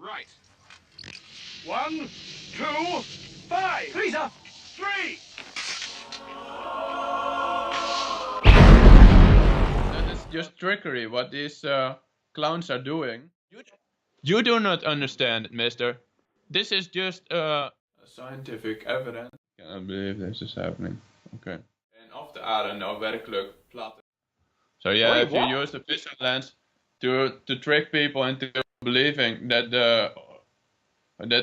Right. 1, 2, 5. Please up. 3. That is just trickery, what these clowns are doing. You do not understand, mister. This is just scientific evidence. I cannot believe this is happening. Okay. En of de aarde nou werkelijk plat. So yeah, Sorry, if you what? use the visual lens to trick people into believing that the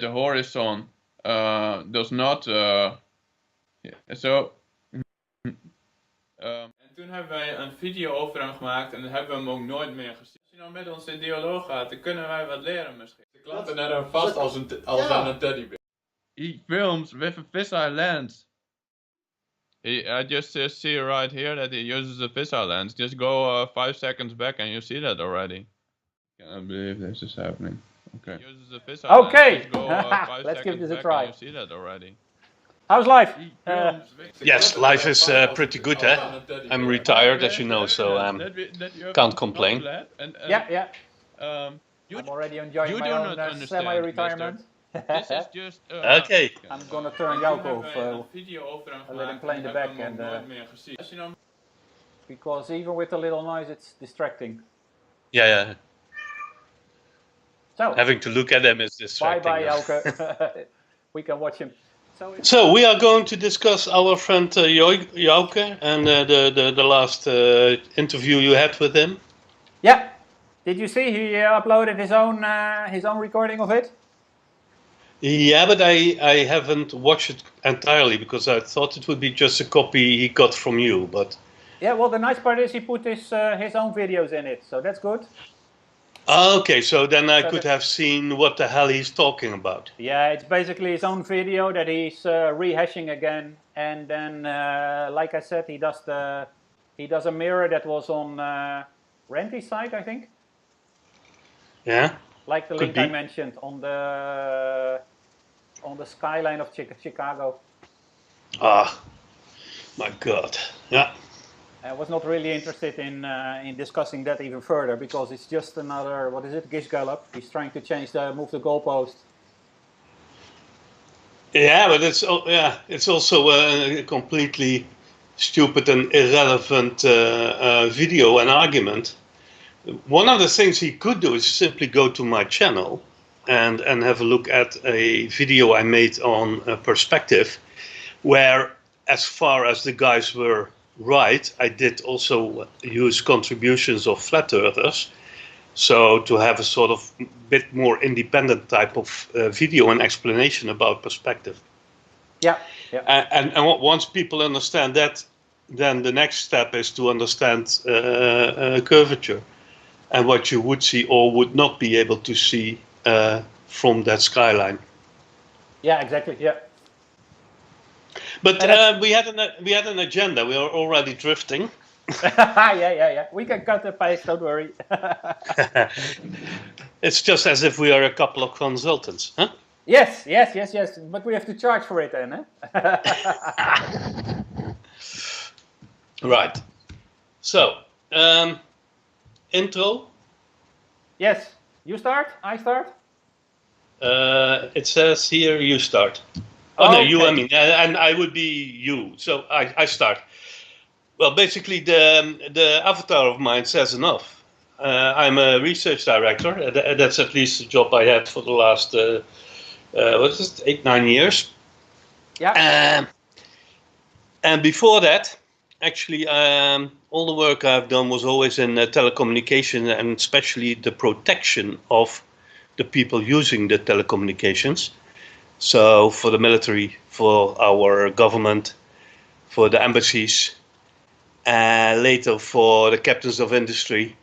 horizon does not en toen hebben wij een video over hem gemaakt en dan hebben we hem ook nooit meer gezien. Als je nou met ons in dialoog gaat, dan kunnen wij wat leren misschien. Ze klappen naar hem vast als aan een teddybeer. He films with a fisheye lens. I just see right here that he uses a fisheye lens. Just go 5 seconds back and you see that already. I cannot believe this is happening. Okay. He uses a fisheye Okay. lens. Just go, Let's give this a back try. and you see that already. How's life? Yes, life is pretty good, eh? I'm retired, as you know, so can't complain. Yeah. I'm already enjoying you my do own not understand, semi-retirement. This is just Okay. I'm gonna turn Jouke off. I'll let him play in the back, and because even with a little noise, it's distracting. Yeah. So Having to look at him is distracting. bye, Jouke. We can watch him. So we are going to discuss our friend Jouke and the last interview you had with him. Yeah. Did you see he uploaded his own recording of it? Yeah, but I haven't watched it entirely because I thought it would be just a copy he got from you. But yeah, well, the nice part is he put his own videos in it, so that's good. Okay, so then I could have seen what the hell he's talking about. Yeah, it's basically his own video that he's rehashing again, and then, like I said, he does a mirror that was on Renty's site, I think. Yeah. Like the link I mentioned on the skyline of Chicago. Ah, my God. Yeah. I was not really interested in discussing that even further because it's just another, what is it, Gish Gallop. He's trying to move the goalpost. Yeah, but it's also a completely stupid and irrelevant video and argument. One of the things he could do is simply go to my channel and have a look at a video I made on perspective, where as far as the guys were right, I did also use contributions of flat earthers, so to have a sort of bit more independent type of video and explanation about perspective. Yeah. And once people understand that, then the next step is to understand curvature and what you would see or would not be able to see from that skyline. Yeah, exactly. Yeah. But we had an agenda. We are already drifting. Yeah. We can cut the pace. Don't worry. It's just as if we are a couple of consultants, huh? Yes. But we have to charge for it, then, eh? Right. So, intro. Yes. You start. I start. It says here you start. Oh, no, okay. you, I mean, and I would be you. So I start. Well, basically, the avatar of mine says enough. I'm a research director. That's at least the job I had for the last, 8-9 years. Yeah. And before that, actually, all the work I've done was always in telecommunication and especially the protection of the people using the telecommunications. So for the military, for our government, for the embassies, later for the captains of industry.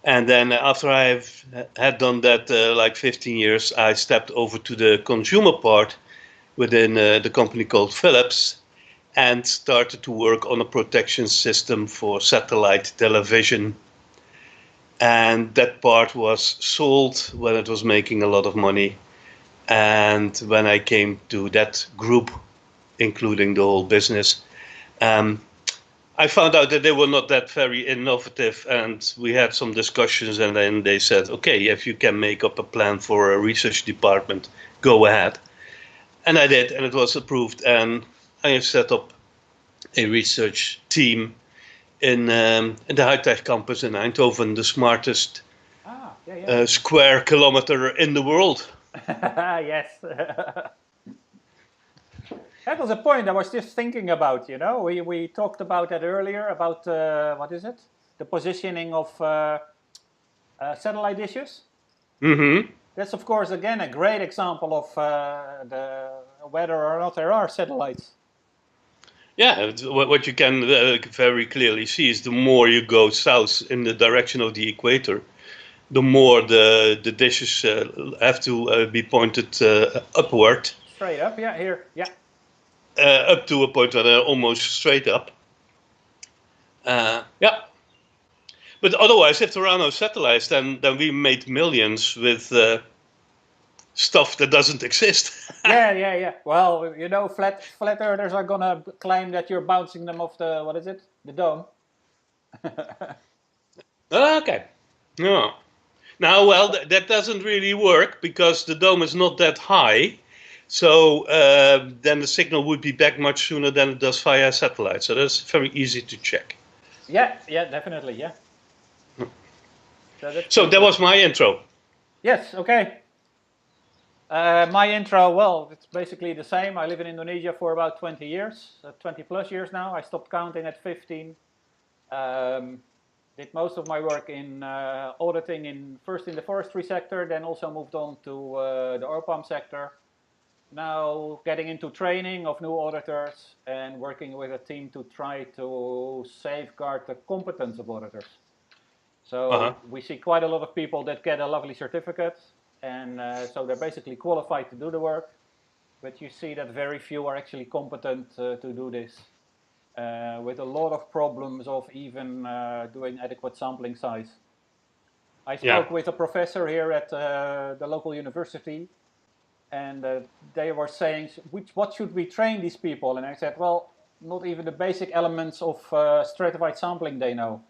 And then after I've had done that like 15 years, I stepped over to the consumer part within the company called Philips and started to work on a protection system for satellite television. And that part was sold when it was making a lot of money. And when I came to that group, including the whole business, I found out that they were not that very innovative, and we had some discussions, and then they said, okay, if you can make up a plan for a research department, go ahead. And I did, and it was approved, and I have set up a research team in the high-tech campus in Eindhoven, the smartest square kilometer in the world. Yes. That was a point I was just thinking about, you know. We talked about that earlier, about, what is it? The positioning of satellite dishes. Mm-hmm. That's, of course, again, a great example of whether or not there are satellites. Yeah, what you can very clearly see is the more you go south in the direction of the equator, the more the dishes have to be pointed upward. Straight up, yeah, here, yeah. Up to a point where they're almost straight up. Yeah. But otherwise, if there are no satellites, then we made millions with stuff that doesn't exist. Yeah. Well, you know, flat earthers are gonna claim that you're bouncing them off the, what is it? The dome. Okay. No. Now, well, that doesn't really work because the dome is not that high. So then the signal would be back much sooner than it does via satellite. So that's very easy to check. Yeah, definitely, yeah. So that was my intro. Yes, okay. My intro, well, it's basically the same. I live in Indonesia for about 20 years, 20 plus years now. I stopped counting at 15. Did most of my work in auditing first in the forestry sector, then also moved on to the oil palm sector. Now getting into training of new auditors and working with a team to try to safeguard the competence of auditors. So we see quite a lot of people that get a lovely certificate, and so they're basically qualified to do the work, but you see that very few are actually competent to do this, with a lot of problems of even doing adequate sampling size. I spoke with a professor here at the local university, and they were saying, what should we train these people? And I said, well, not even the basic elements of stratified sampling they know.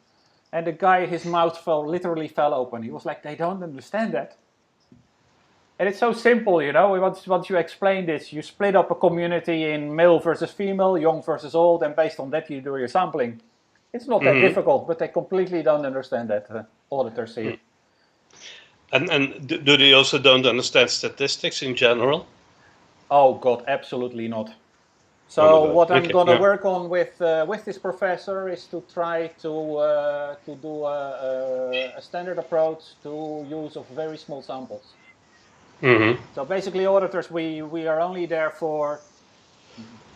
And the guy, his mouth literally fell open. He was like, they don't understand that. And it's so simple, you know, once you explain this, you split up a community in male versus female, young versus old, and based on that you do your sampling. It's not that difficult, but they completely don't understand that, auditors here. And do they also don't understand statistics in general? Oh God, absolutely not. So what I'm going to work on with this professor is to try to do a standard approach to use of very small samples. So basically, auditors, we are only there for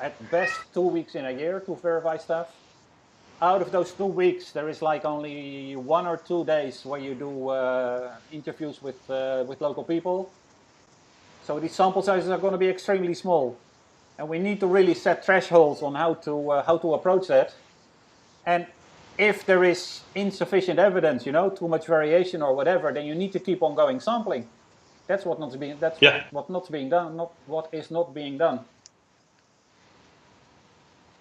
at best 2 weeks in a year to verify stuff. Out of those 2 weeks, there is like only 1 or 2 days where you do interviews with local people. So these sample sizes are going to be extremely small, and we need to really set thresholds on how to approach that. And if there is insufficient evidence, you know, too much variation or whatever, then you need to keep on going sampling. That's what not being. That's what not being done. Not what is not being done.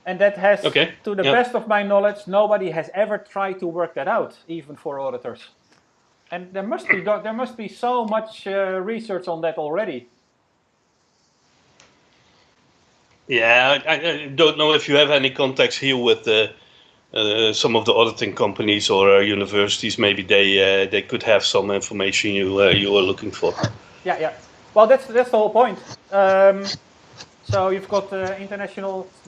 And that has, to the best of my knowledge, nobody has ever tried to work that out, even for auditors. And there must be so much research on that already. Yeah, I don't know if you have any contacts here with some of the auditing companies or universities. Maybe they could have some information you are looking for. Yeah. Well, that's the whole point. So you've got the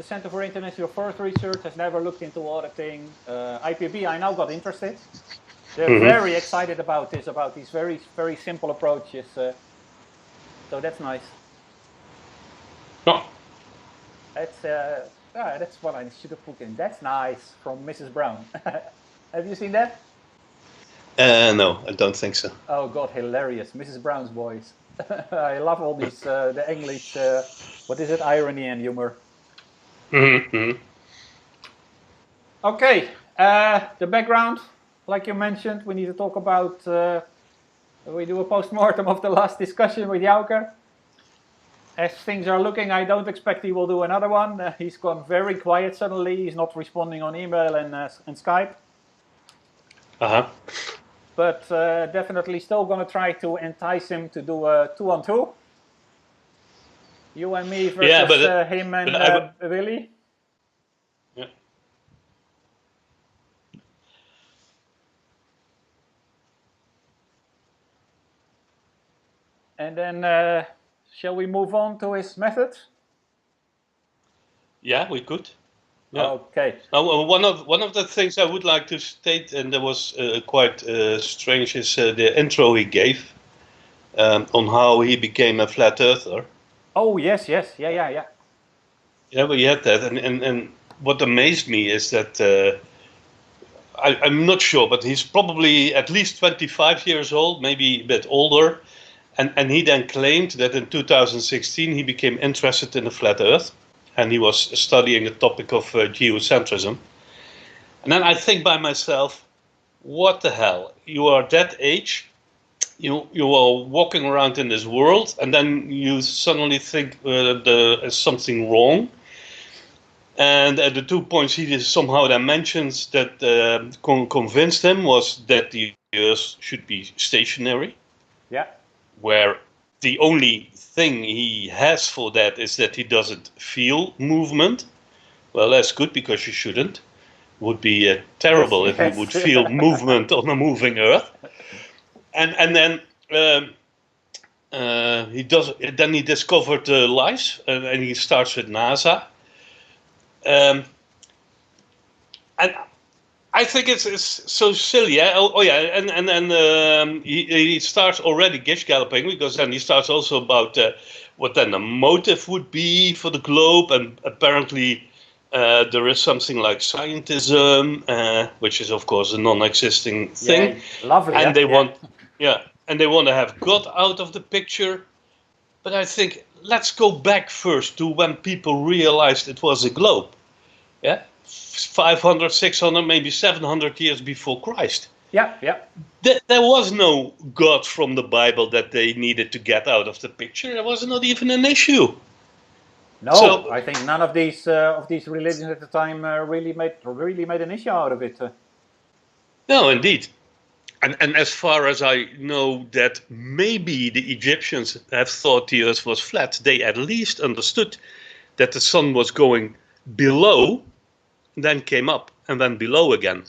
Center for International Forest Research has never looked into auditing. IPB, I now got interested. They're very excited about these very, very simple approaches. So that's nice. Oh. That's what I should have put in. That's nice, from Mrs. Brown. Have you seen that? No, I don't think so. Oh God, hilarious. Mrs. Brown's voice. I love all these, the English, what is it, irony and humor. Okay, the background, like you mentioned, we need to talk about, we do a post-mortem of the last discussion with Jouke. as things are looking, I don't expect he will do another one. He's gone very quiet suddenly. He's not responding on email and Skype. But definitely still going to try to entice him to do a 2-on-2. You and me versus him and Willy. Yeah. And then, shall we move on to his method? Yeah, we could. Yeah. Okay. One of the things I would like to state, and that was quite strange, is the intro he gave on how he became a flat earther. Oh yes, yeah. Yeah, we had that, and what amazed me is that I'm not sure, but he's probably at least 25 years old, maybe a bit older, and he then claimed that in 2016 he became interested in the flat Earth. And he was studying the topic of geocentrism. And then I think by myself, what the hell? You are that age, you are walking around in this world, and then you suddenly think there's something wrong. And the 2 points he somehow then mentions that convinced him was that the Earth should be stationary. Yeah. Where the only thing he has for that is that he doesn't feel movement. Well, that's good, because you shouldn't. It would be terrible if he would feel movement on a moving Earth. And then he does. Then he discovered lice, and he starts with NASA. And I think it's so silly. Yeah? And he starts already gish galloping, because then he starts also about what then the motive would be for the globe, and apparently there is something like scientism, which is of course a non-existing thing. Yeah, lovely. And they want, and they want to have God out of the picture. But I think let's go back first to when people realized it was a globe. Yeah. 500, 600, maybe 700 years before Christ. Yeah. There was no God from the Bible that they needed to get out of the picture. It was not even an issue. No, so, I think none of these religions at the time really made an issue out of it. No, indeed. And as far as I know, that maybe the Egyptians have thought the Earth was flat, they at least understood that the sun was going below, then came up, and then below again.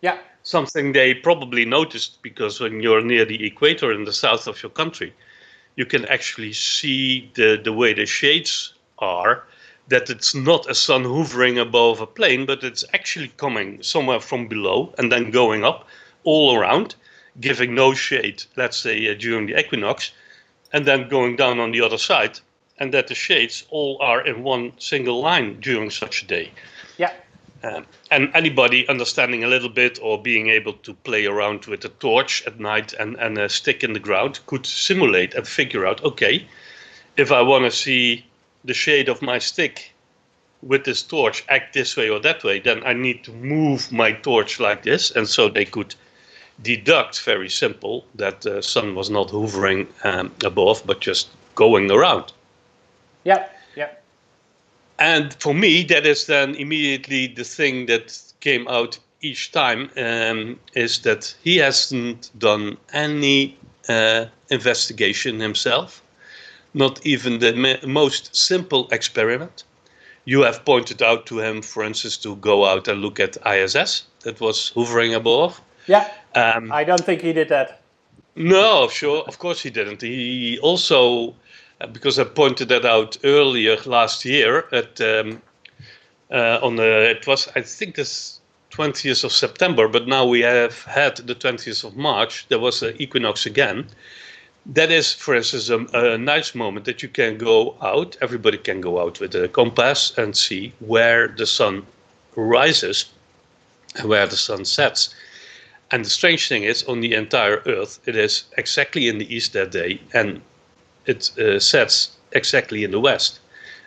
Yeah. Something they probably noticed, because when you're near the equator in the south of your country, you can actually see the way the shades are, that it's not a sun hovering above a plane, but it's actually coming somewhere from below and then going up all around, giving no shade, let's say during the equinox, and then going down on the other side, and that the shades all are in one single line during such a day. Yeah. And anybody understanding a little bit or being able to play around with a torch at night and a stick in the ground could simulate and figure out, okay, if I want to see the shade of my stick with this torch act this way or that way, then I need to move my torch like this. And so they could deduct, very simple, that the sun was not hovering above, but just going around. Yeah. And for me, that is then immediately the thing that came out each time, is that he hasn't done any investigation himself, not even the most simple experiment. You have pointed out to him, for instance, to go out and look at ISS that was hovering above. Yeah, I don't think he did that. No, sure, of course he didn't. He also, because I pointed that out earlier last year at it was, I think, this 20th of September, but now we have had the 20th of March. There was an equinox again. That is, for instance, a nice moment that you can go out. Everybody can go out with a compass and see where the sun rises and where the sun sets. And the strange thing is, on the entire Earth, it is exactly in the east that day, and it sets exactly in the west.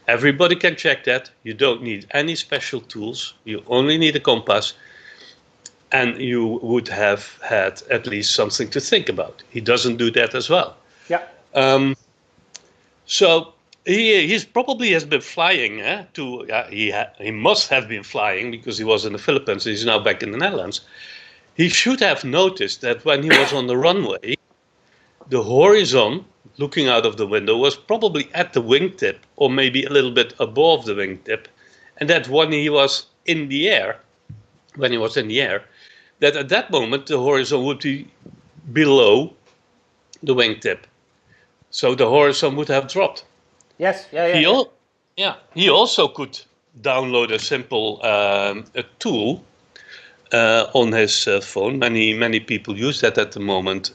Everybody can check that. You don't need any special tools. You only need a compass, and you would have had at least something to think about. He doesn't do that as well. Yeah. So He's probably has been flying he must have been flying because he was in the Philippines. He's now back in the Netherlands. He should have noticed that when he was on the runway, the horizon looking out of the window was probably at the wingtip or maybe a little bit above the wingtip, and that when he was in the air, that at that moment the horizon would be below the wingtip, so the horizon would have dropped. Yes, He also could download a simple a tool on his phone. Many people use that at the moment.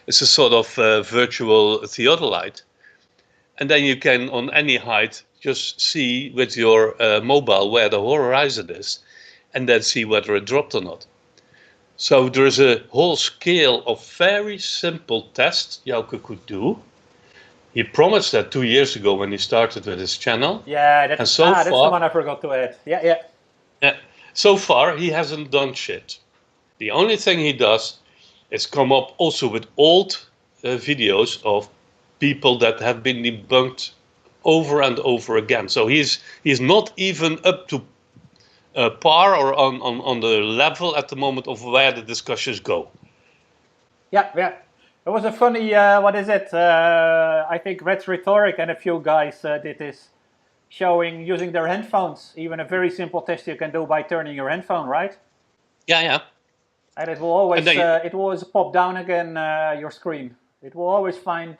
It's a sort of virtual theodolite, and then you can, on any height, just see with your mobile where the horizon is, and then see whether it dropped or not. So there's a whole scale of very simple tests Jouke could do. He promised that 2 years ago when he started with his channel. Yeah, that's the one I forgot to add. Yeah. So far, he hasn't done shit. The only thing he does is come up also with old videos of people that have been debunked over and over again. So he's not even up to par or on the level at the moment of where the discussions go. Yeah. It was a funny, I think Red's Rhetoric and a few guys did this, using their handphones, even a very simple test you can do by turning your handphone, right? Yeah. And it will always pop down again your screen. It will always find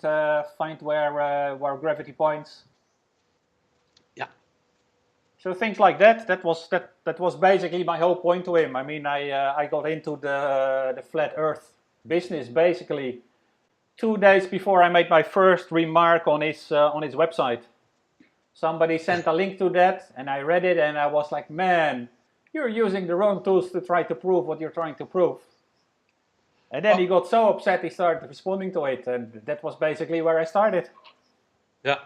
where gravity points. Yeah. So things like that. That was basically my whole point to him. I mean, I got into the flat Earth business basically 2 days before I made my first remark on his website. Somebody sent a link to that, and I read it, and I was like, man, you're using the wrong tools to try to prove what you're trying to prove. And then he got so upset he started responding to it, and that was basically where I started. Yeah.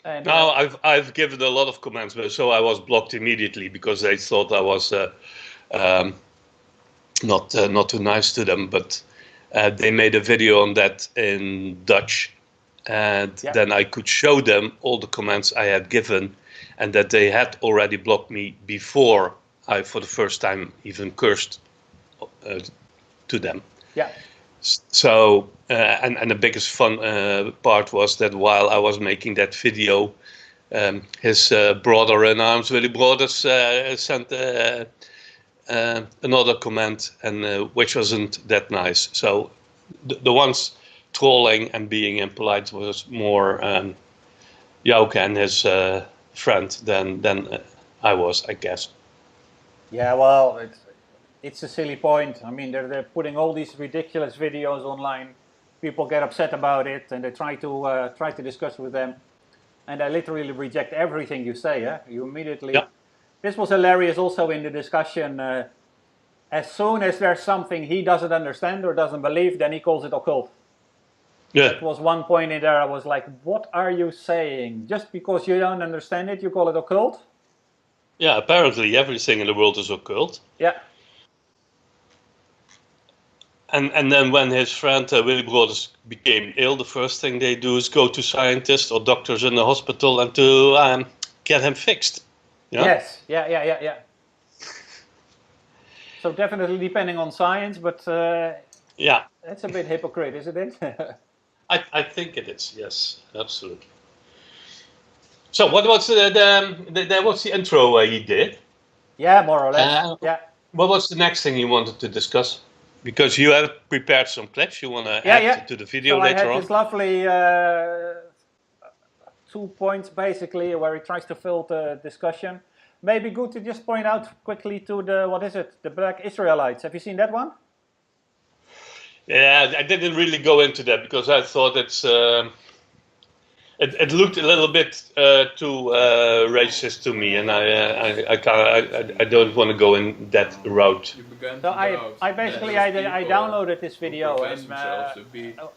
And, now I've given a lot of comments, so I was blocked immediately because they thought I was not too nice to them. But they made a video on that in Dutch, and then I could show them all the comments I had given, and that they had already blocked me before I, for the first time, even cursed to them. Yeah. So, and the biggest fun part was that while I was making that video, his brother-in-arms, Willy Broders, sent another comment, and which wasn't that nice. So, the ones trolling and being impolite was more Jouke and his friend than I was, I guess. Yeah, well, it's a silly point. I mean, they're putting all these ridiculous videos online. People get upset about it, and they try to discuss with them, and they literally reject everything you say. You immediately. Yeah. This was hilarious. Also in the discussion, as soon as there's something he doesn't understand or doesn't believe, then he calls it occult. Yeah. That was one point in there. I was like, "What are you saying? Just because you don't understand it, you call it occult?" Yeah, apparently everything in the world is occult. Yeah. And then when his friend Willy Broders became ill, the first thing they do is go to scientists or doctors in the hospital and to get him fixed. Yeah? Yes, yeah. So definitely depending on science, but yeah, that's a bit hypocrite, isn't it? I think it is. Yes, absolutely. So what was the intro he did? Yeah, more or less. Yeah. What was the next thing you wanted to discuss? Because you have prepared some clips you want to add to the video later on. I had this lovely 2 points basically where he tries to fill the discussion. Maybe good to just point out quickly to the Black Israelites. Have you seen that one? Yeah, I didn't really go into that because I thought it looked a little bit too racist to me, and I don't want to go in that route. So I basically downloaded this video and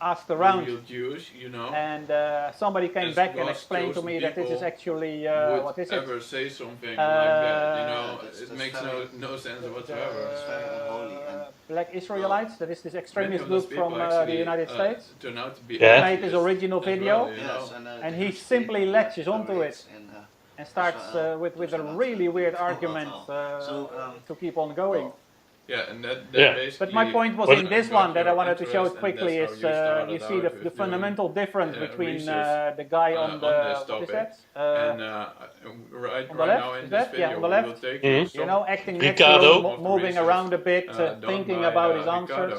asked around, Jews, you know, and somebody came back and explained to me that this is actually what is it? Ever say something like that, you know, it makes no sense whatsoever. Black Israelites, that is this extremist group from the United States. Turned out to be made this original video. Yes, and And he simply latches onto it and starts with a really weird argument to keep on going. Yeah, and that Yeah. basically. But my point was But- in this one that I wanted to show interest, and quickly that's is how you started you see out the with fundamental difference between research, the guy on on the this what is topic. that? And right on the left, now in is this that? Yeah, video, on the we left. will take Mhm. You know, acting Ricardo. naturally, moving around a bit, thinking about his answers.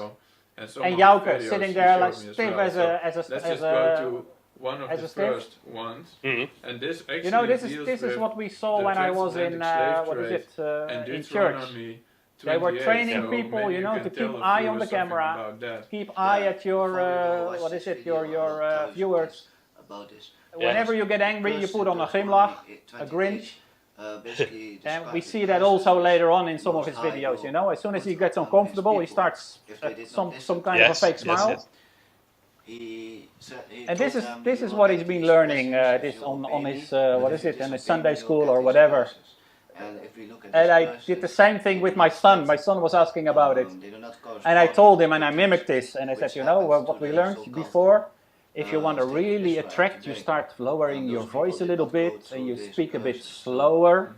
And Jouke sitting there like stiff as a Let's just go to one of as the a stiff. first ones. Mhm. And this actually you know, this deals is with what we saw the when I was in transatlantic slave what is trade it and in Deuteronomy church. They were 28, training so people, maybe you know, can to tell keep the eye on the viewers something camera, about that. keep eye at your what is it, your viewers. Whenever you get angry, you put on a glimlach, a grinch. And we see that also later on in some of his videos, you know. As soon as he gets uncomfortable, he starts some kind of a fake smile. Yes. And this is what he's been learning this on his what is it, in his Sunday school or whatever. And I did the same thing with my son. My son was asking about it, and I told him, and I mimicked this, and I said, you know, what we learned before. If you want to really attract, you start lowering your voice a little bit, and you speak a bit slower,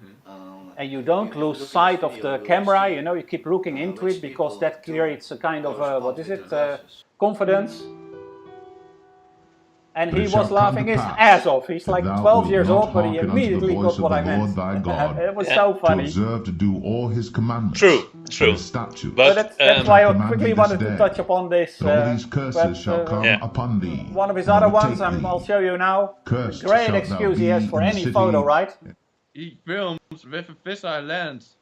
and you don't lose sight of the camera. You know, you keep looking into it because that creates a kind of what is it, confidence. And he was laughing his ass off. He's like 12 years old, but he immediately got what I meant. It was so funny. Observe to do all his commandments. True. His statutes. But that's why I command quickly thee wanted this to day. touch upon this. All these curses shall come Yeah. upon thee. One of his and other ones, overtake thee. I'll show you now. Cursed Great shalt thou excuse he be has for in the any city. photo, right? He films with a fisheye lens.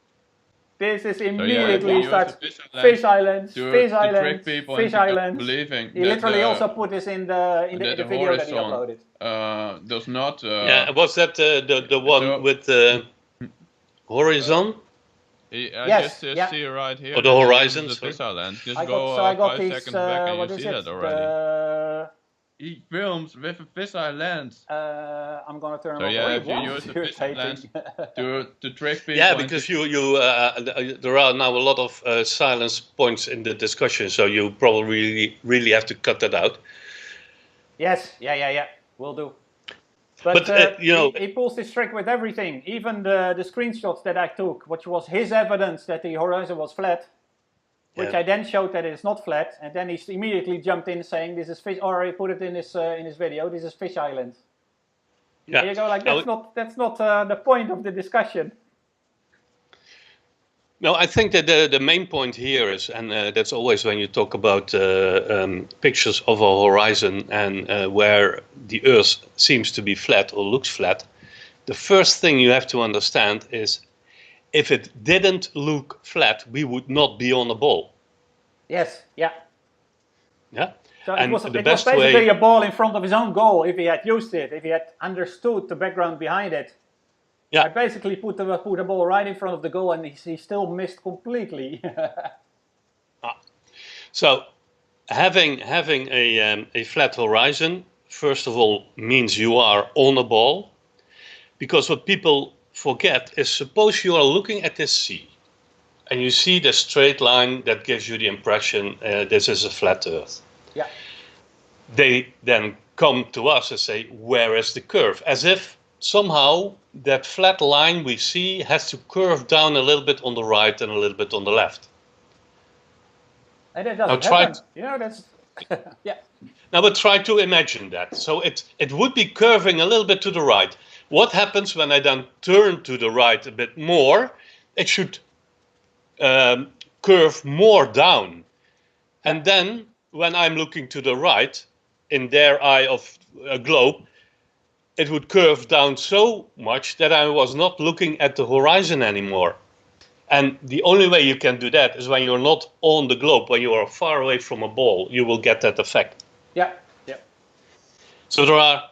This is So immediately use starts a fisheye lens fish islands, to fish trick islands, people fish into islands. believing He that literally the- also put this in the that the video that he horizon uploaded. does not. Yeah, was that the one So- with the horizon? I Yes, just yeah. see right here. Or the that he horizon, uses a sorry. fisheye lens. Just I go got 5 these, seconds back and what you is see it? that already. He films with a fisheye lens I'm gonna turn So off. yeah, Wait, if you what? use the You're fisheye lens taping. to trick people. Yeah, into- because there are now a lot of silence points in the discussion, so you probably really have to cut that out. Yes, yeah, will do. But, But, you know- he pulls this trick with everything, even the screenshots that I took, which was his evidence that the horizon was flat, which Yeah. I then showed that it's not flat, and then he immediately jumped in saying this is fish, or he put it in his video, this is Fish Island. Yeah. And you go like, Now, that's not the point of the discussion. No, I think that the main point here is, and that's always when you talk about pictures of a horizon and where the Earth seems to be flat or looks flat, the first thing you have to understand is if it didn't look flat, we would not be on a ball. Yes, yeah. Yeah. So And it was the basically best way- a ball in front of his own goal if he had used it, if he had understood the background behind it. Yeah. I basically put the ball right in front of the goal and he still missed completely. So having a flat horizon, first of all, means you are on a ball, because what people forget is, suppose you are looking at this sea and you see the straight line that gives you the impression this is a flat Earth. Yeah. They then come to us and say, where is the curve? As if somehow that flat line we see has to curve down a little bit on the right and a little bit on the left. And it Now doesn't try happen. You know, that's... yeah. Now, but try to imagine that. So it would be curving a little bit to the right. What happens when I then turn to the right a bit more? It should curve more down. And then when I'm looking to the right, in their eye of a globe, it would curve down so much that I was not looking at the horizon anymore. And the only way you can do that is when you're not on the globe, when you are far away from a ball, you will get that effect. Yeah. So there are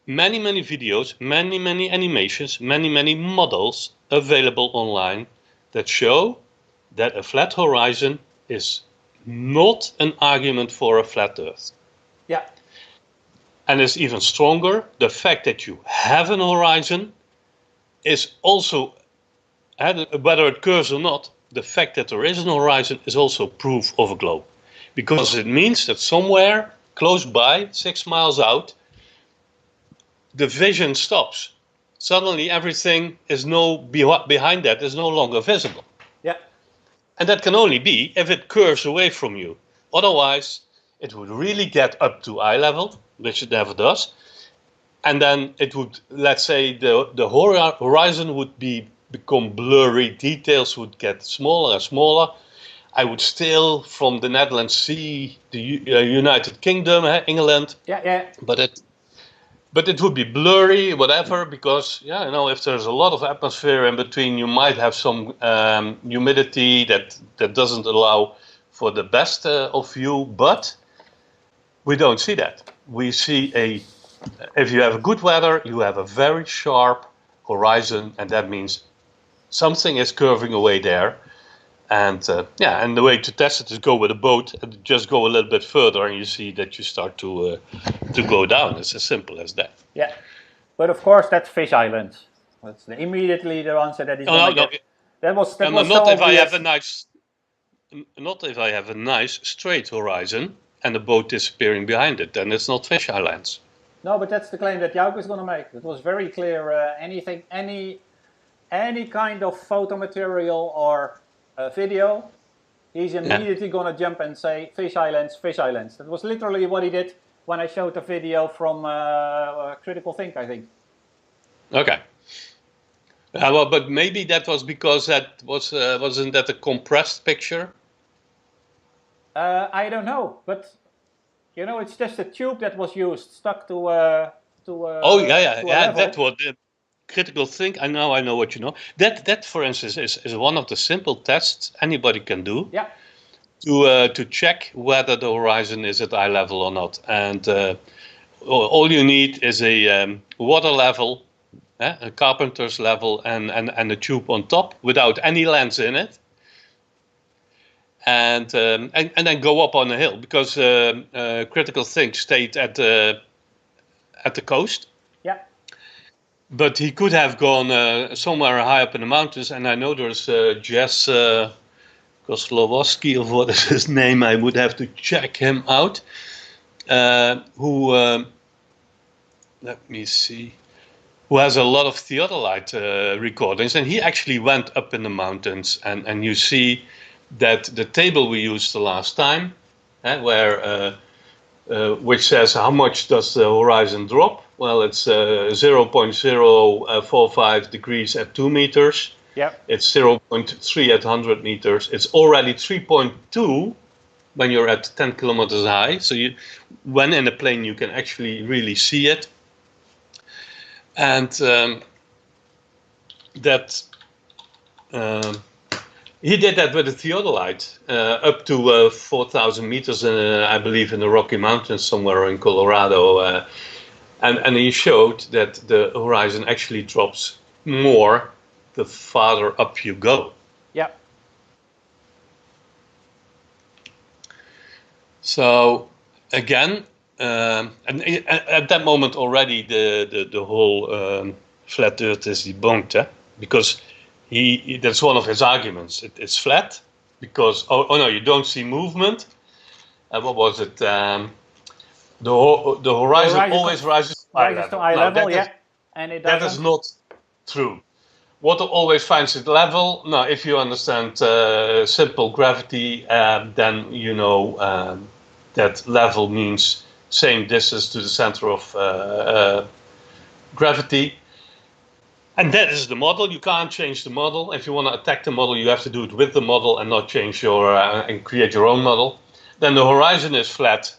many videos, many animations, many models available online that show that a flat horizon is not an argument for a flat Earth. Yeah. And it's even stronger, the fact that you have an horizon is also, whether it curves or not, the fact that there is an horizon is also proof of a globe. Because it means that somewhere close by, 6 miles out, the vision stops. Suddenly everything is behind that is no longer visible. Yeah. And that can only be if it curves away from you. Otherwise, it would really get up to eye level, which it never does. And then it would, let's say, the horizon would become blurry, details would get smaller and smaller. I would still, from the Netherlands, see the United Kingdom, England. Yeah. But it would be blurry, whatever, because if there's a lot of atmosphere in between, you might have some humidity that doesn't allow for the best of view. But we don't see that. We see if you have good weather, you have a very sharp horizon, and that means something is curving away there. And and the way to test it is go with a boat and just go a little bit further, and you see that you start to go down. It's as simple as that. Yeah, but of course that's Fish Island. That's immediately the answer that is. That was not so if obvious. I have a nice straight horizon and a boat disappearing behind it. Then it's not Fish Islands. No, but that's the claim that Jouke is going to make. It was very clear. Any kind of photo material or video, he's immediately going to jump and say Fish Islands, Fish Islands. That was literally what he did when I showed the video from Critical Think, I think. Okay. Well, but maybe that was because that wasn't that a compressed picture? I don't know, but it's just a tube that was used, stuck to a That's what the Critical Think. I know what you know. That for instance is one of the simple tests anybody can do. Yeah. To check whether the horizon is at eye level or not, and all you need is a water level, a carpenter's level, and a tube on top without any lens in it, and then go up on a hill, because Critical Think stayed at the coast. Yeah. But he could have gone somewhere high up in the mountains, and I know there's Jess Kozlowski, or what is his name? I would have to check him out. Who let me see. Who has a lot of theodolite recordings, and he actually went up in the mountains, and you see that the table we used the last time, which says how much does the horizon drop? Well, it's 0.045 degrees at 2 meters. Yeah. It's 0.3 at 100 meters. It's already 3.2 when you're at 10 kilometers high. So when in a plane, you can actually really see it. And he did that with a theodolite up to 4,000 meters, I believe, in the Rocky Mountains somewhere in Colorado. And he showed that the horizon actually drops more the farther up you go. Yeah. So again, and at that moment already the whole flat Earth is debunked, because that's one of his arguments. It's flat because no, you don't see movement. What was it? The horizon always rises to eye level. And it that is not true. Water always finds its level. Now, if you understand simple gravity, then you know that level means same distance to the center of gravity. And that is the model. You can't change the model. If you want to attack the model, you have to do it with the model and not change and create your own model. Then the horizon is flat.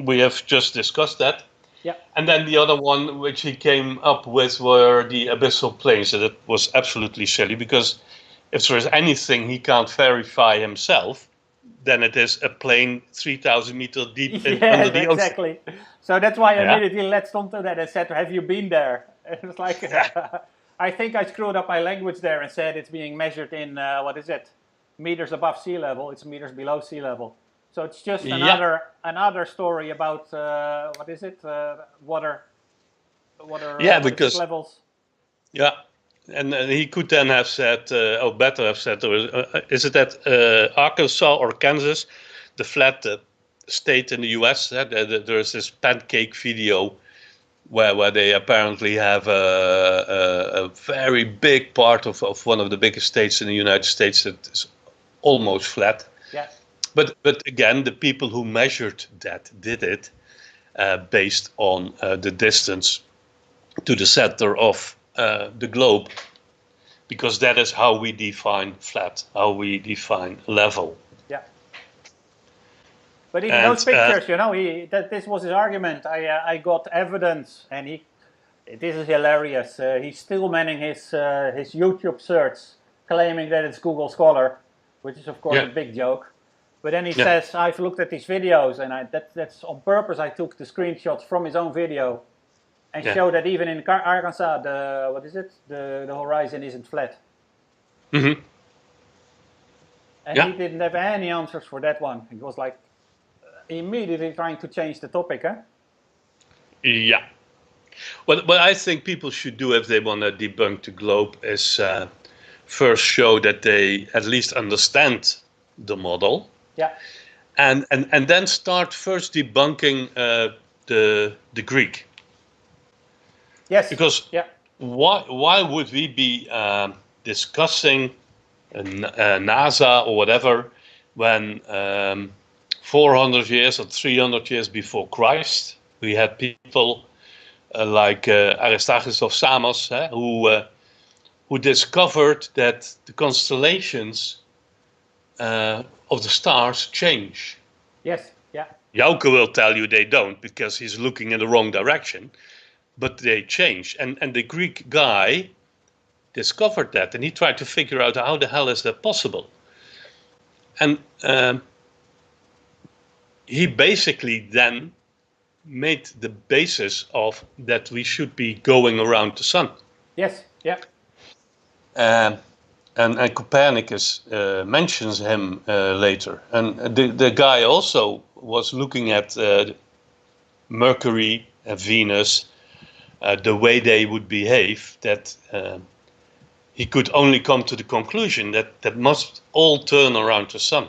We have just discussed that. Yeah. And then the other one, which he came up with, were the abyssal plains. And it was absolutely silly, because if there is anything he can't verify himself, then it is a plane 3,000 meters deep under the ocean. Exactly. So that's why I immediately latched onto that and said, "Have you been there?" It was like, I think I screwed up my language there and said it's being measured in meters above sea level. It's meters below sea level. So it's just another story about water because levels. Yeah, and he could then have said, or better have said, is it that Arkansas or Kansas, the flat state in the U.S. There is this pancake video where they apparently have a very big part of one of the biggest states in the United States that is almost flat. Yeah. But again, the people who measured that did it based on the distance to the center of the globe, because that is how we define flat, how we define level. Yeah. But even those pictures, you know, this was his argument. I got evidence, and this is hilarious. He's still manning his YouTube search, claiming that it's Google Scholar, which is of course a big joke. But then he says, I've looked at these videos, and that's on purpose. I took the screenshots from his own video and showed that even in Arkansas, the horizon isn't flat. Mm-hmm. And he didn't have any answers for that one. It was like immediately trying to change the topic, huh? Yeah. What I think people should do if they want to debunk the globe is first show that they at least understand the model. Yeah. And then start first debunking the Greek. Yes. Because why would we be discussing NASA or whatever when 400 years or 300 years before Christ we had people like Aristarchus of Samos who discovered that the constellations of the stars change. Yes, yeah. Jouke will tell you they don't because he's looking in the wrong direction, but they change. And the Greek guy discovered that, and he tried to figure out how the hell is that possible. And he basically then made the basis of that we should be going around the sun. Yes, yeah. And Copernicus mentions him later. And the guy also was looking at Mercury and Venus, the way they would behave, that he could only come to the conclusion that must all turn around the sun.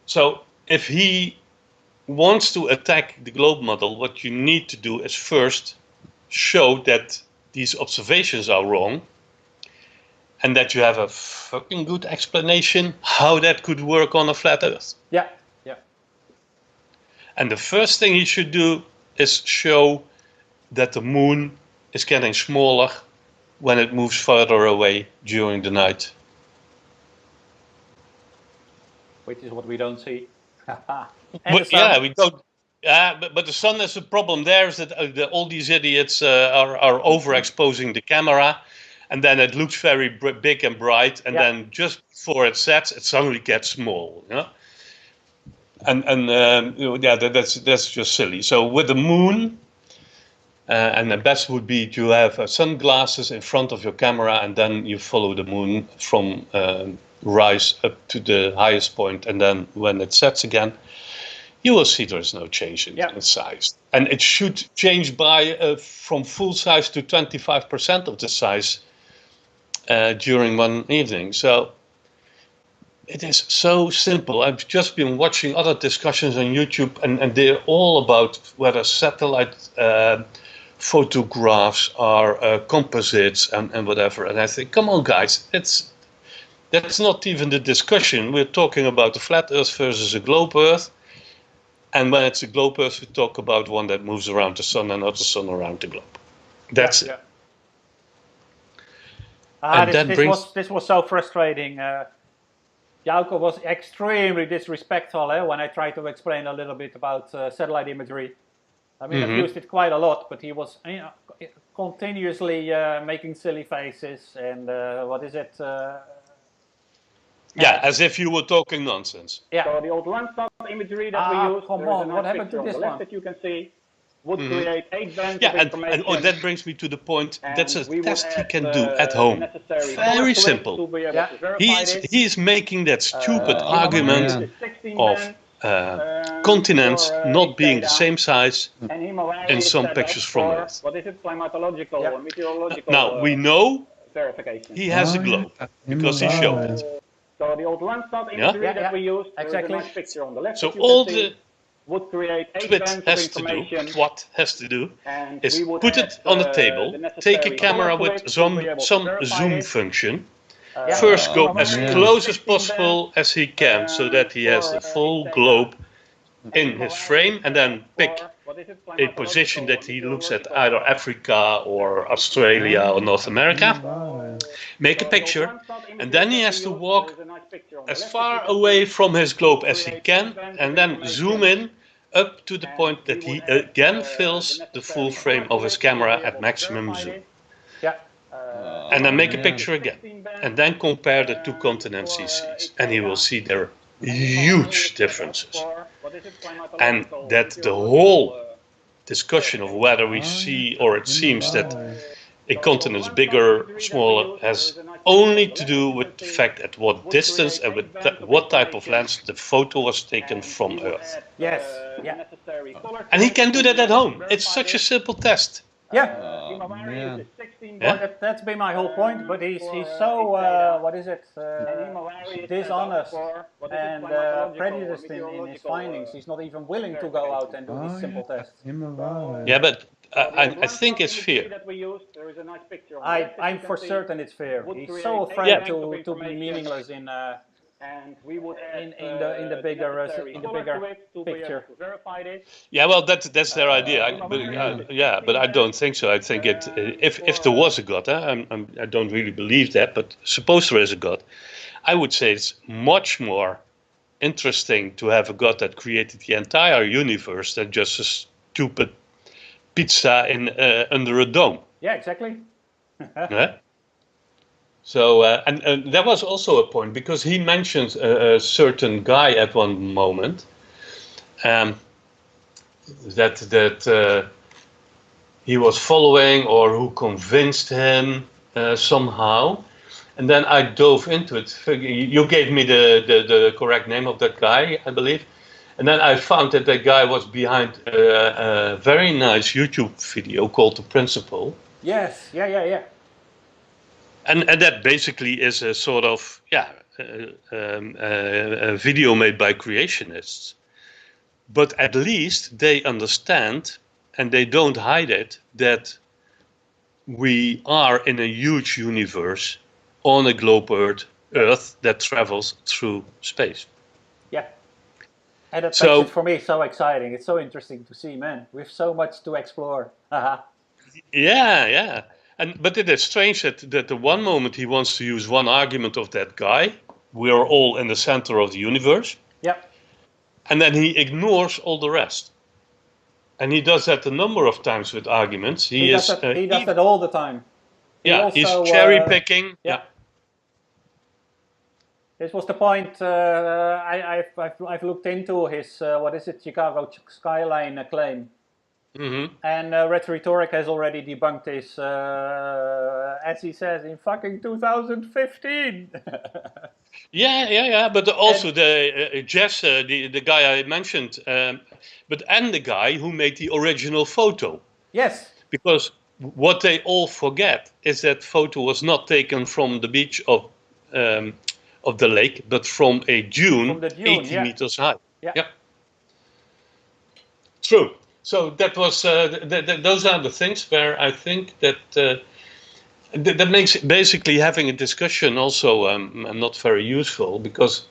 So if he wants to attack the globe model, what you need to do is first show that these observations are wrong, and that you have a fucking good explanation how that could work on a flat Earth. Yeah, yeah. And the first thing he should do is show that the moon is getting smaller when it moves further away during the night. Which is what we don't see. But, yeah, we don't. But the sun is the problem. There is that all these idiots are overexposing the camera. And then it looks very big and bright, and then just before it sets, it suddenly gets small. You know? That's just silly. So with the moon, and the best would be to have sunglasses in front of your camera, and then you follow the moon from rise up to the highest point, and then when it sets again, you will see there is no change in size, and it should change by from full size to 25% of the size. During one evening. So it is so simple. I've just been watching other discussions on YouTube, and they're all about whether satellite photographs are composites and whatever. And I think, come on, guys, that's not even the discussion. We're talking about the flat Earth versus a globe Earth. And when it's a globe Earth, we talk about one that moves around the sun and not the sun around the globe. That's it. This was so frustrating. Jouke was extremely disrespectful when I tried to explain a little bit about satellite imagery. I mean, I've used it quite a lot, but he was continuously making silly faces and what is it? As if you were talking nonsense. Yeah. So the old Landsat imagery that we use, come on, what happened to this one? That you can see would create 8 bands of and information. that brings me to the point. That's a test he can add, do at home. Very simple. He is making that stupid argument of continents not being the same size in some pictures from Earth. What is it? Climatological, meteorological. Now we know verification. he has a globe because he showed it. So the old Landsat imagery that we use, exactly. there's a nice picture on the left. So all the would create 8 Twit bands of has to do, information, Twat has to do, and is we would put add, it on the the table, necessary take a camera color to with it to be able to some verify zoom it. function, Yeah. first go as man. close as 16 possible as he can, so that he has the full globe in his frame, and then pick a position that he looks at either Africa or Australia or North America, make a picture, and then he has to walk as far away from his globe as he can, and then zoom in up to the point that he again fills the full frame of his camera at maximum zoom. Yeah. And then make a picture again, and then compare the two continents he sees, and he will see there are huge differences. And that the whole discussion of whether we see or it seems that a continent is bigger, smaller, has only to do with the fact at what distance and with what type of lens the photo was taken from Earth. Yes. Yeah. And he can do that at home. It's such a simple test. Yeah. Yeah. Well, that's been my whole point. But he's so what is it? Dishonest and prejudiced in his findings. He's not even willing to go out and do these simple tests. Yeah, but I think it's fear. I'm for certain it's fear. He's so afraid to be meaningless in the bigger picture. Yeah, well, that's their idea. But I don't think so. I think if there was a God, I don't really believe that, but suppose there is a God, I would say it's much more interesting to have a God that created the entire universe than just a stupid pizza under a dome. Yeah, exactly. Yeah? So, and that was also a point, because he mentioned a certain guy at one moment, that he was following, or who convinced him somehow. And then I dove into it. You gave me the correct name of that guy, I believe. And then I found that guy was behind a very nice YouTube video called The Principle. Yes, yeah. And that basically is a sort of, a video made by creationists. But at least they understand, and they don't hide it, that we are in a huge universe on a globe Earth that travels through space. Yeah. And that makes it for me so exciting. It's so interesting to see, man. We have so much to explore. Yeah. But it is strange that the one moment he wants to use one argument of that guy, we are all in the center of the universe. Yep. And then he ignores all the rest. And he does that a number of times with arguments. He does that all the time. He's cherry picking. Yeah. This was the point I've looked into his Chicago skyline claim. Mm-hmm. And Red Rhetoric has already debunked this, as he says, in fucking 2015. Yeah. But also Jess, the guy I mentioned, and the guy who made the original photo. Yes. Because what they all forget is that photo was not taken from the beach of the lake, but from a dune 80 meters high. Yeah. True. So that was those are the things where I think that that makes basically having a discussion also not very useful, because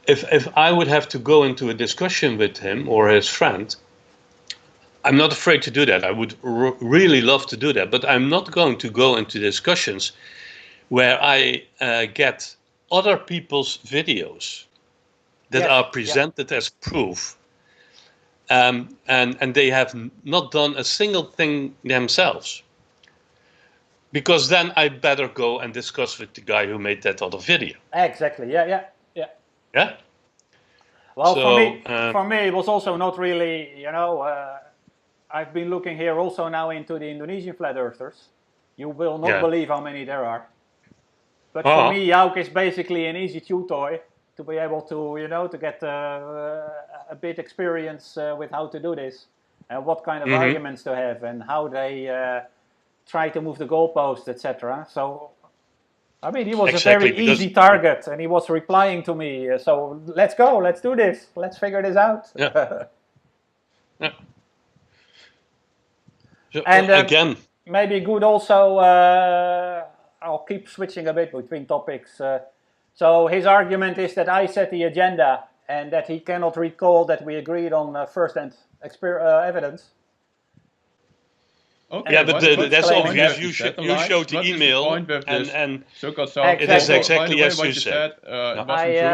if I would have to go into a discussion with him or his friend, I'm not afraid to do that. I would really love to do that, but I'm not going to go into discussions where I get other people's videos that are presented as proof. And they have not done a single thing themselves. Because then I better go and discuss with the guy who made that other video. Exactly, yeah. Well, for me, it was also not really, I've been looking here also now into the Indonesian flat earthers. You will not believe how many there are. But for me, Jouke is basically an easy chew toy to be able to, to get a bit experience with how to do this and what kind of arguments to have and how they try to move the goalpost, etc. So I mean, he was Exactly, a very easy target, and he was replying to me. So let's go, let's do this, let's figure this out. Yeah. Yeah. So, And again, maybe good also. I'll keep switching a bit between topics. So his argument is that I set the agenda, and that he cannot recall that we agreed on first-hand evidence. Okay, yeah, but what's that's the point obvious. with You, the you showed the satellites? What is email, point with this and so-called Exactly. it is By exactly the way, as what you said. it wasn't true.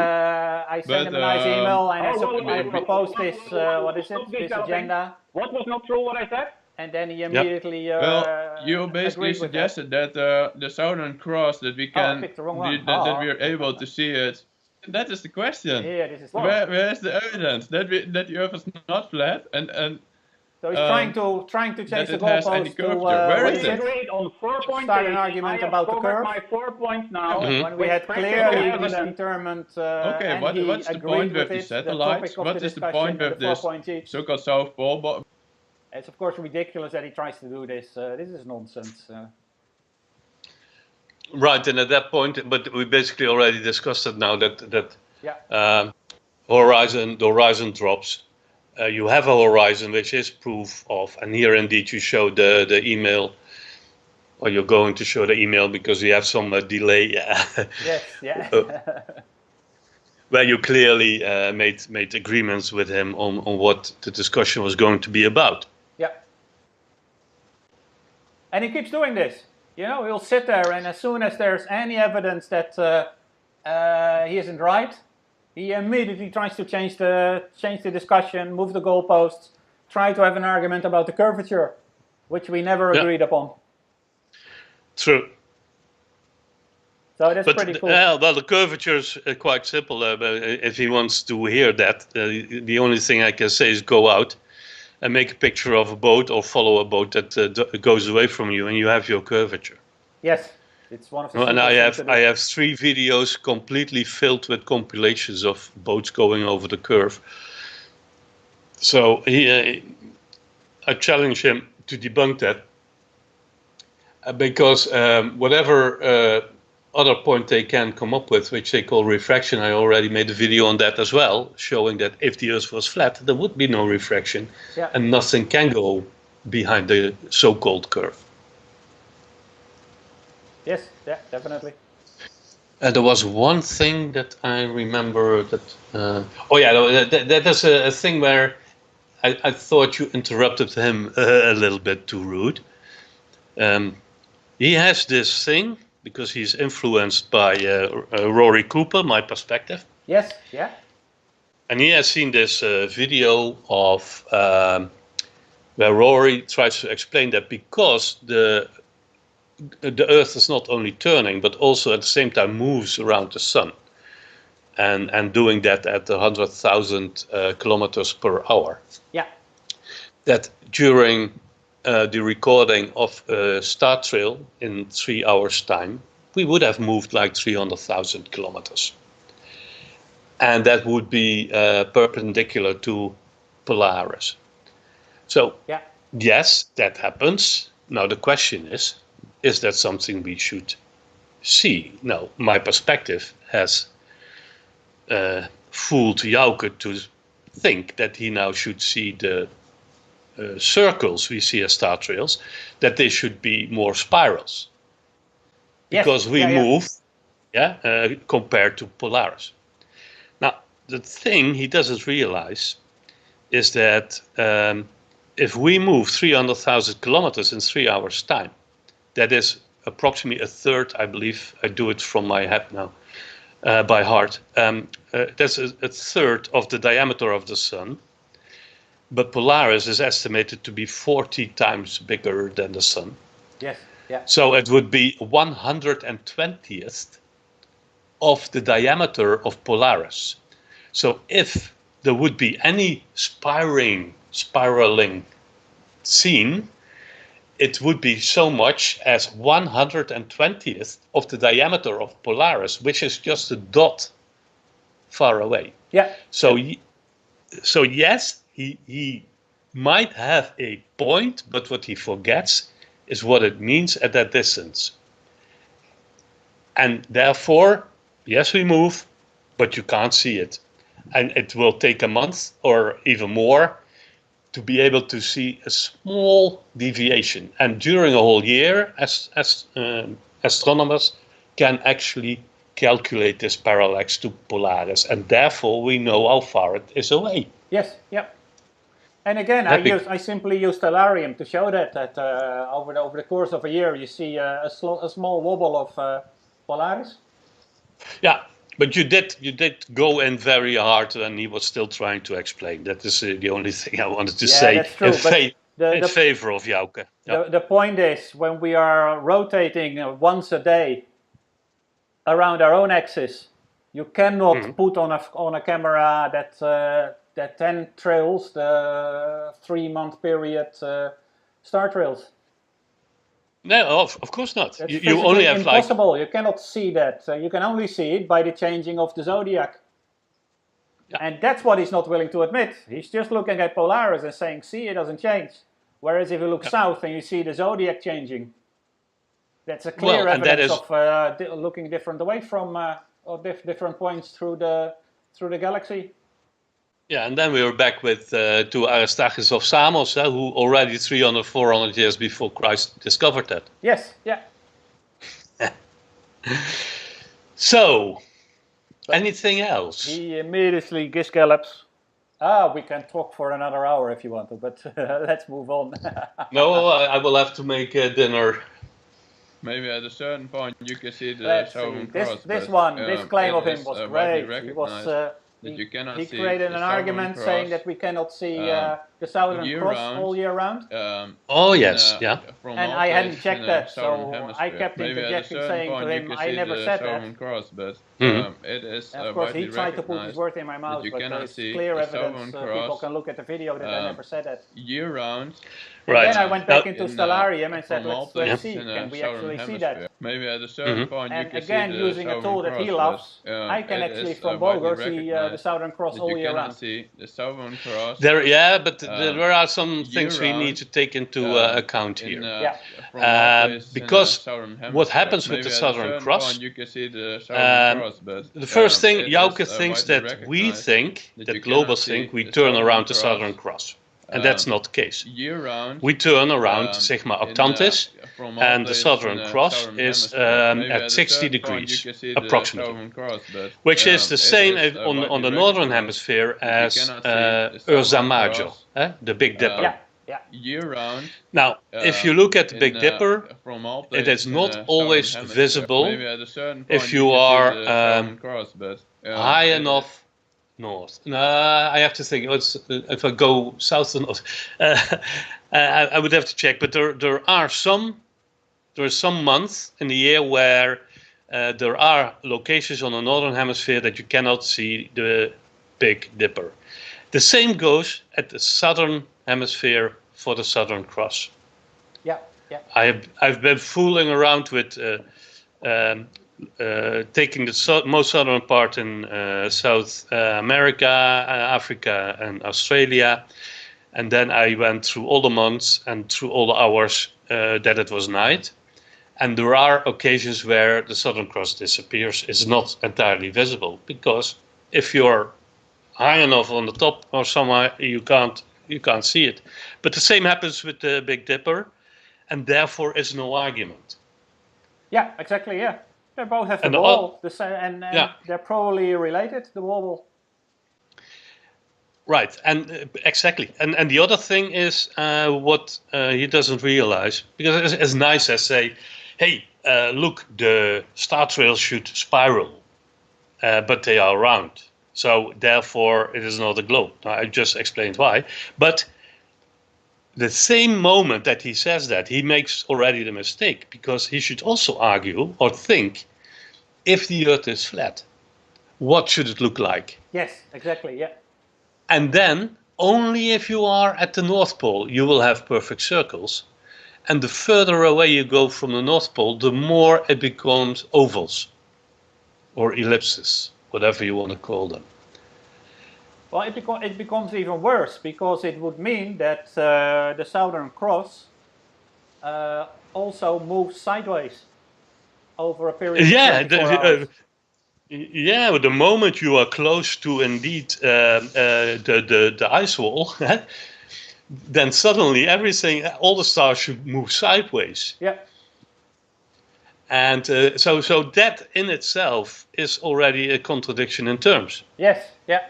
I sent him a nice email, and I proposed this. What is it? This agenda. What was not true? What I said? And then he immediately Well, you basically agreed with that. suggested that the Southern Cross, that we I can, picked the wrong one. that we are able to see it. That is the question. Yeah, this is Where is the evidence that the Earth is not flat and So he's trying to change the that it has any goalpost to curvature? Where what is is it? it? Agreed on 4.8. Start an argument I about the have covered curve. my 4 points now. When we had clearly determined Okay, and what's he the point agreed with with the it, the satellites? topic of What the is the discussion point and with the 4 this points each. so-called South Pole? It's of course ridiculous that he tries to do this. This is nonsense. Right, and at that point, but we basically already discussed it now that Yeah. the horizon drops. You have a horizon, which is proof of, and here indeed you show the email, or you're going to show the email because you have some delay. Yes. Yeah. Where you clearly made agreements with him on what the discussion was going to be about. Yeah. And he keeps doing this. You know, he'll sit there, and as soon as there's any evidence that he isn't right, he immediately tries to change the discussion, move the goalposts, try to have an argument about the curvature, which we never agreed upon. True. So that's pretty cool. Well, the curvature is quite simple. If he wants to hear that, the only thing I can say is go out and make a picture of a boat or follow a boat that goes away from you, and you have your curvature. Yes, it's one of the. And I have 3 videos completely filled with compilations of boats going over the curve. So I challenge him to debunk that, because whatever other point they can come up with, which they call refraction, I already made a video on that as well, showing that if the Earth was flat, there would be no refraction, and nothing can go behind the so-called curve. Yes, yeah, definitely. There was one thing that I remember that. That is a thing where I thought you interrupted him a little bit too rude. He has this thing because he's influenced by Rory Cooper, my perspective. Yes, yeah. And he has seen this video of where Rory tries to explain that because the Earth is not only turning, but also at the same time moves around the sun, and doing that at 100,000 kilometers per hour. Yeah. That during the recording of a star trail in 3 hours' time, we would have moved like 300,000 kilometers. And that would be perpendicular to Polaris. So, yes, that happens. Now the question is that something we should see? Now, my perspective has fooled Jouke to think that he now should see the circles we see as star trails, that they should be more spirals. Because we move compared to Polaris. Now, the thing he doesn't realize is that if we move 300,000 kilometers in 3 hours' time, that is approximately a third, I believe, I do it from my head now, by heart. That's a third of the diameter of the sun. But Polaris is estimated to be 40 times bigger than the sun. Yes, yeah. So it would be 120th of the diameter of Polaris. So if there would be any spiraling seen, it would be so much as 120th of the diameter of Polaris, which is just a dot far away. Yeah. So yes, he might have a point, but what he forgets is what it means at that distance. And therefore, yes, we move, but you can't see it. And it will take a month or even more to be able to see a small deviation. And during a whole year, astronomers can actually calculate this parallax to Polaris, and therefore we know how far it is away. Yes, yep. And again, I simply use Stellarium to show that over the course of a year you see a small wobble of Polaris. Yeah, but you did go in very hard, and he was still trying to explain. That is the only thing I wanted to say that's true, in favor of Jouke. Yeah. The point is, when we are rotating once a day around our own axis, you cannot put on a camera that 10 trails, the 3-month period star trails. No, of course not. That's you only have impossible. You cannot see that. You can only see it by the changing of the zodiac. Yeah. And that's what he's not willing to admit. He's just looking at Polaris and saying, see, it doesn't change. Whereas if you look south and you see the zodiac changing, that's a clear evidence of looking different away from different points through the galaxy. Yeah, and then we were back with to Aristarchus of Samos, who already 300, 400 years before Christ discovered that. Yes, yeah. So, anything else? He immediately gallops. We can talk for another hour if you want to, but let's move on. No, I will have to make dinner. Maybe at a certain point you can see the Southern Cross. This claim of him was great. He was. He created an argument saying that we cannot see the Southern Cross all year round. Oh yes, yeah. And I hadn't checked that, so I kept interjecting, saying to him, "I never said that." Cross, but it is of course, he tried to put his word in my mouth, but there's clear evidence. People can look at the video that I never said that. Year round. Right. And then I went back into Stellarium and said, let's see, can we actually see that? Maybe at a certain point you can again, see using a tool that he loves, I can actually from Bogor see the Southern Cross all year round. See the Southern Cross. But there are some things we need to take into account here. Because what happens with the Southern Cross, you can see the Southern Cross, but the first thing, Jouke thinks that we think, that globals think, we turn around the Southern Cross. And that's not the case. We turn around Sigma Octantis, and the Southern Cross is at 60 degrees, approximately, which is the same on the Northern Hemisphere as Ursa Major, the Big Dipper. Now, if you look at the Big Dipper, it is not always visible if you are high enough north. No, I have to think. If I go south or north, I would have to check. But there are some months in the year where there are locations on the Northern Hemisphere that you cannot see the Big Dipper. The same goes at the Southern Hemisphere for the Southern Cross. Yeah. I've been fooling around with taking the most southern part in South America, Africa, and Australia, and then I went through all the months and through all the hours that it was night. And there are occasions where the Southern Cross disappears. It's not entirely visible because if you're high enough on the top or somewhere, you can't see it. But the same happens with the Big Dipper, and therefore is no argument. Yeah, exactly. Yeah. They both have the ball, and they're probably related, the wobble. Right, and exactly. And the other thing is what he doesn't realize, because it's nice as say, hey, look, the star trails should spiral, but they are round. So therefore, it is not a globe. Now, I just explained why. But the same moment that he says that, he makes already the mistake, because he should also argue or think, if the Earth is flat, what should it look like? Yes, exactly, yeah. And then, only if you are at the North Pole, you will have perfect circles. And the further away you go from the North Pole, the more it becomes ovals, or ellipses, whatever you want to call them. Well, it becomes even worse, because it would mean that the Southern Cross also moves sideways over a period Yeah, of 24 hours. yeah. The moment you are close to indeed the ice wall, then suddenly everything, all the stars should move sideways. Yeah. And so that in itself is already a contradiction in terms. Yes. Yeah.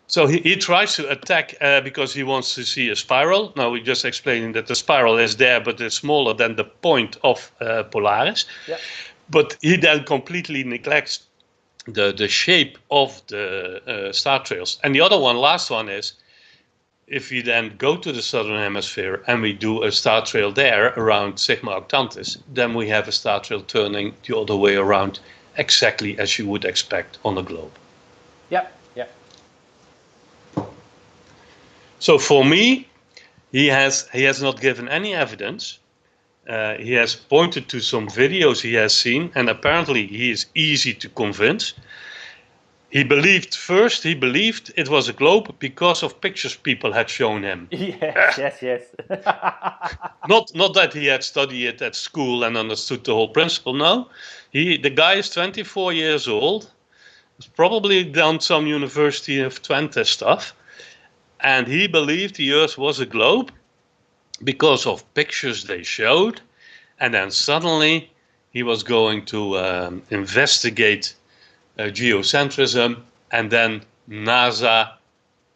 So he tries to attack because he wants to see a spiral. Now we're just explaining that the spiral is there, but it's smaller than the point of Polaris. Yeah. But he then completely neglects the shape of the star trails. And the other one, last one, is if we then go to the southern hemisphere and we do a star trail there around Sigma Octantis, then we have a star trail turning the other way around, exactly as you would expect on a globe. Yeah. Yeah. So for me, he has not given any evidence. He has pointed to some videos he has seen, and apparently he is easy to convince. He believed it was a globe because of pictures people had shown him. Yes. Not that he had studied it at school and understood the whole principle. No, the guy is 24 years old. He's probably done some University of Twente stuff, and he believed the Earth was a globe because of pictures they showed, and then suddenly he was going to investigate geocentrism, and then NASA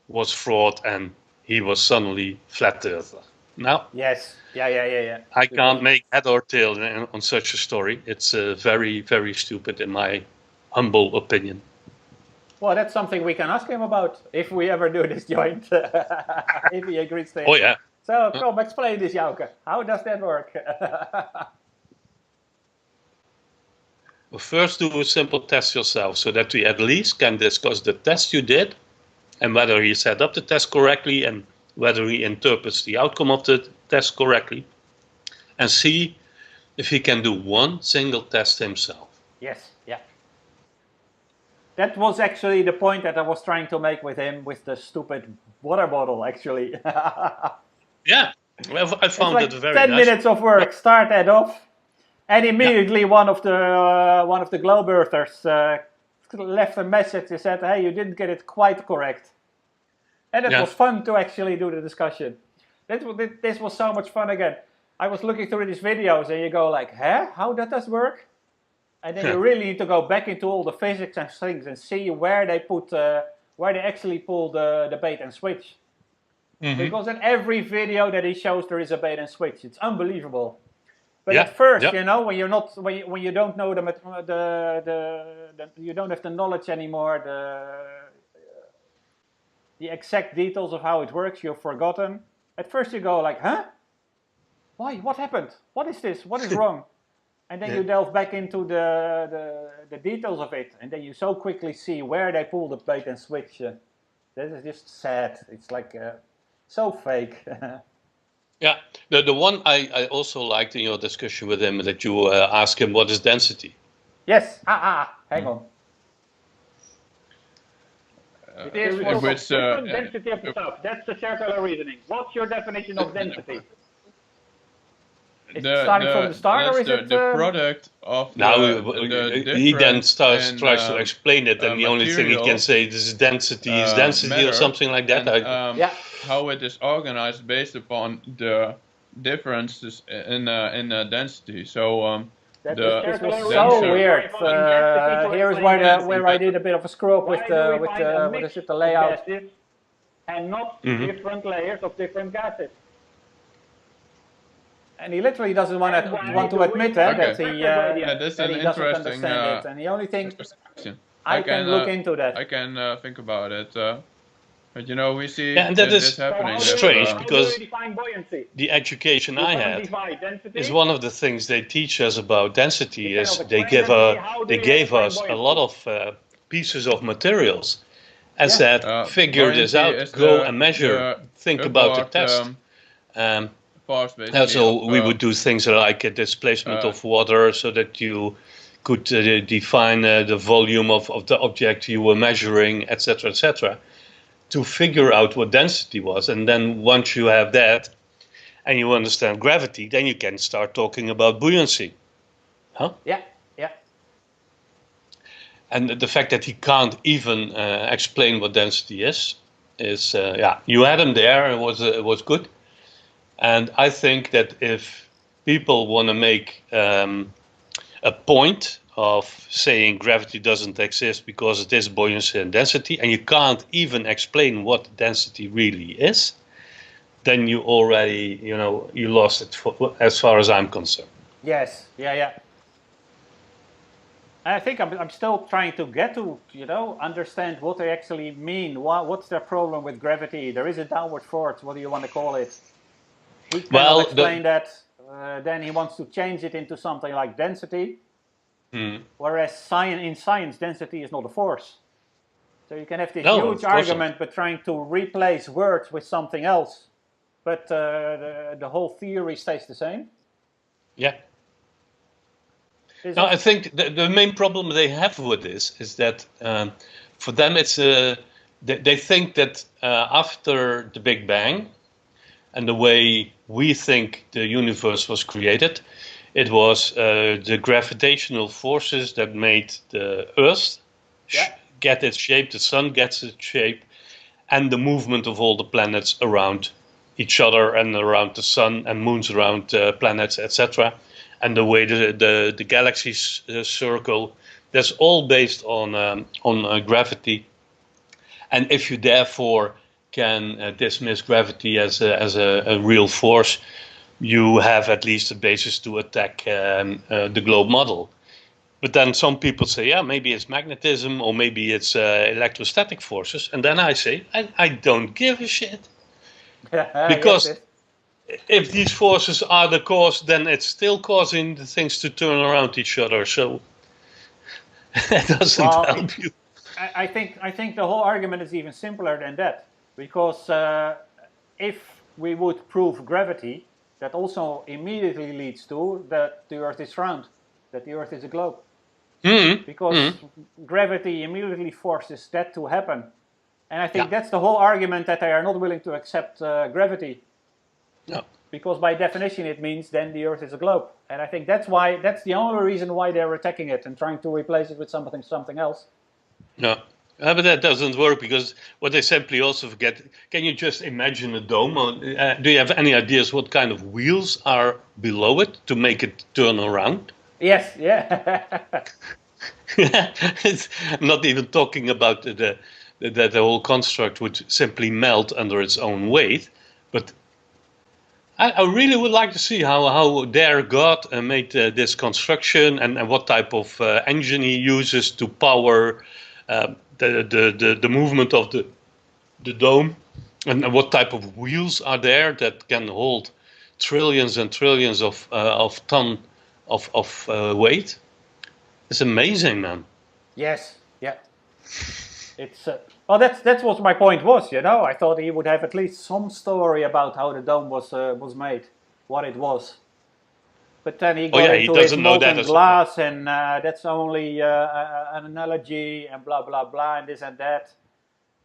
was fraud, and he was suddenly flat earther. Now, Yes. Yeah. I can't make head or tail on such a story. It's very, very stupid in my humble opinion. Well, that's something we can ask him about if we ever do this joint. If he agrees to it. Oh yeah. So come explain this, Jouke. How does that work? Well, first do a simple test yourself so that we at least can discuss the test you did and whether he set up the test correctly and whether he interprets the outcome of the test correctly, and see if he can do one single test himself. Yes, yeah. That was actually the point that I was trying to make with him with the stupid water bottle, actually. Yeah, well, I found it's like it very 10 nice. minutes of work, start that off. And immediately one of the globe earthers left a message and said, hey, you didn't get it quite correct. And it was fun to actually do the discussion. This was so much fun again. I was looking through these videos and you go like, huh? How does that work? And then you really need to go back into all the physics and things and see where they actually pull the bait and switch. Mm-hmm. Because in every video that he shows there is a bait and switch. It's unbelievable. But at first, you know, when you don't know you don't have the knowledge anymore, the exact details of how it works, you've forgotten. At first you go like, huh? Why? What happened? What is this? What is wrong? And then you delve back into the details of it, and then you so quickly see where they pull the bait and switch. That is just sad. It's like so fake. Yeah, the one I also liked in your discussion with him that you asked him what is density. Yes. Hang on. It is density of the stuff. That's the circular reasoning. What's your definition of density? Is it starting from the start, or is it the product of he then tries to explain it, and the only thing he can say is density or something like that. And, how it is organized based upon the differences in density. So this was so weird. Here is where I did a bit of a screw up with the layout, and not different layers of different gases. And he literally doesn't want to admit that he doesn't understand it. And the only thing I can look into that. I can think about it. But you know, we see and that is happening. strange because the education I had is one of the things they teach us about density. Is they gave us a lot of pieces of materials and said, figure this out, go and measure, think about the test. So we would do things like a displacement of water so that you could define the volume of the object you were measuring, etc., etc., to figure out what density was. And then once you have that and you understand gravity, then you can start talking about buoyancy. Huh? Yeah. And the fact that he can't even explain what density is yeah, you had him there. It was good. And I think that if people want to make a point of saying gravity doesn't exist because it is buoyancy and density, and you can't even explain what density really is, then you already, you lost it as far as I'm concerned. Yes, yeah. I think I'm still trying to get to, understand what they actually mean. What's their problem with gravity? There is a downward force. What do you want to call it? He cannot explain that. Then he wants to change it into something like density. Whereas in science, density is not a force. So you can have this huge argument, but trying to replace words with something else. But the whole theory stays the same. Yeah. No, I think the main problem they have with this is that for them it's they think that after the Big Bang and the way we think the universe was created, it was the gravitational forces that made the Earth get its shape, the Sun gets its shape, and the movement of all the planets around each other and around the Sun and moons around planets, etc. And the way the galaxies circle, that's all based on gravity. And if you therefore can dismiss gravity as a real force, you have at least a basis to attack the globe model. But then some people say, yeah, maybe it's magnetism or maybe it's electrostatic forces. And then I say, I don't give a shit. Because if these forces are the cause, then it's still causing the things to turn around each other. So that doesn't help you. I think the whole argument is even simpler than that. Because if we would prove gravity, that also immediately leads to that the Earth is round, that the Earth is a globe. Because gravity immediately forces that to happen. And I think that's the whole argument, that they are not willing to accept gravity. No. Because by definition it means then the Earth is a globe. And I think that's the only reason why they're attacking it and trying to replace it with something else. No. But that doesn't work, because what they simply also forget, can you just imagine a dome? Do you have any ideas what kind of wheels are below it to make it turn around? Yes, yeah. I'm not even talking about that the whole construct would simply melt under its own weight. But I really would like to see how their God made this construction and what type of engine he uses to power the movement of the dome, and what type of wheels are there that can hold trillions and trillions of ton of weight. It's amazing, man. Yes, yeah. It's well, that's what my point was. I thought he would have at least some story about how the dome was made, what it was. But then he got into his molten glass, and that's only an analogy, and blah blah blah, and this and that.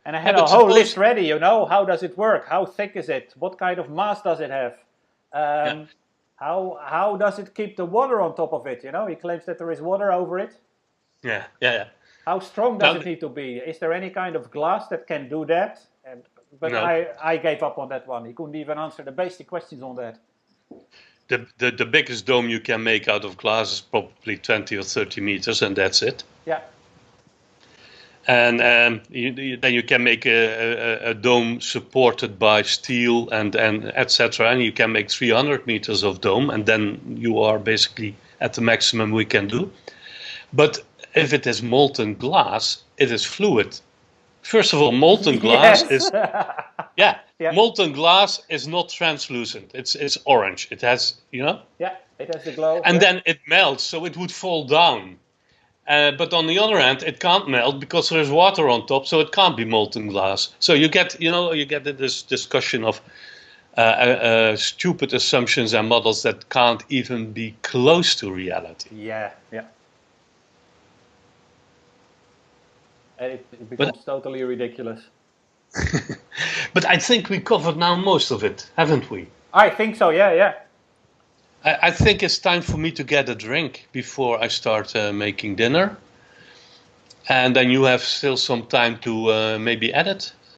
And I had a whole list ready. How does it work? How thick is it? What kind of mass does it have? How does it keep the water on top of it? He claims that there is water over it. Yeah. How strong does it need to be? Is there any kind of glass that can do that? But no. I gave up on that one. He couldn't even answer the basic questions on that. The biggest dome you can make out of glass is probably 20 or 30 meters, and that's it. Yeah. And then you can make a dome supported by steel and etc. And you can make 300 meters of dome, and then you are basically at the maximum we can do. But if it is molten glass, it is fluid. First of all, molten glass is molten glass is not translucent. It's orange. It has Yeah, it has the glow. And then it melts, so it would fall down. But on the other hand, it can't melt because there's water on top, so it can't be molten glass. So you get this discussion of stupid assumptions and models that can't even be close to reality. Yeah. And it becomes totally ridiculous. But I think we covered now most of it, haven't we? I think so, yeah. I think it's time for me to get a drink before I start making dinner. And then you have still some time to maybe edit